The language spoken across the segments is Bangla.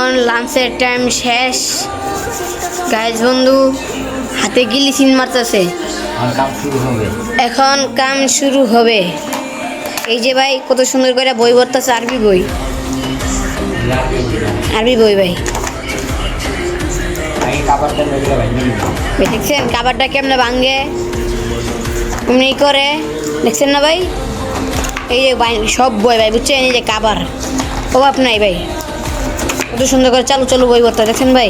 এখন লাঞ্চের টাইম শেষ। গাইজ বন্ধু হাতে গিলিসিন মারতেছে, এখন কাম শুরু হবে। এই যে ভাই কত সুন্দর করে বই পড়তেছে, আরবি বই, আরবি বই ভাই। দেখছেন কাবারটা কেমনে ভাঙ্গে, এমনি করে, দেখছেন না ভাই? এই যে সব বই ভাই বুঝছেন, এই যে কাবার অভাব নাই ভাই। কত সুন্দর করে চালু চালু বই পড়তে, দেখছেন ভাই?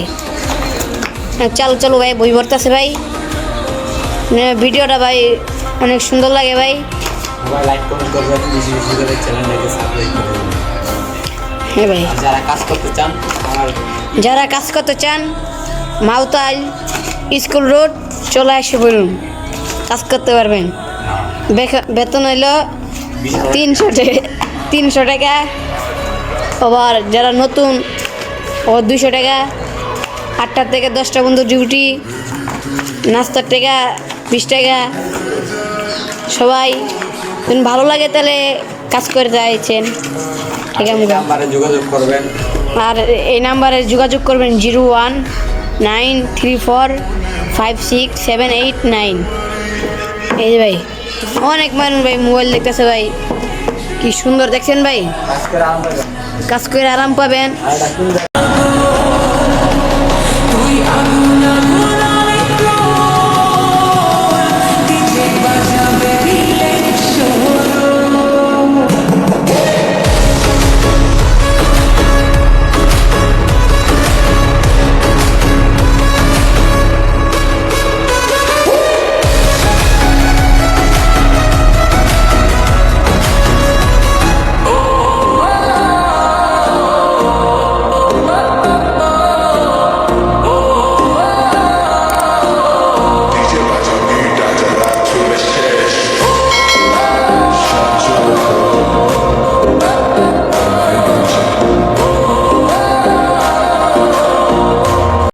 চালু চালু ভাই বই পড়তেছে ভাই। ভিডিওটা ভাই অনেক সুন্দর লাগে ভাই। হ্যাঁ ভাই, যারা কাজ করতে চান মাউতাল স্কুল রোড চলে আসে বলুন, কাজ করতে পারবেন। বেতন হইল 300 টাকা, আবার যারা নতুন ও 200 টাকা। 8টা থেকে 10টা বন্ধু ডিউটি, নাস্তার টাকা 20 টাকা। সবাই যদি ভালো লাগে তাহলে কাজ করে যাইছেন, ঠিক আছে? যোগাযোগ করবেন, আর এই নাম্বারে যোগাযোগ করবেন 0134567889। এই যে ভাই অনেক মানুষ ভাই মোবাইল দেখতেছে ভাই, কি সুন্দর দেখছেন ভাই, কাজ করে আরাম পাবেন।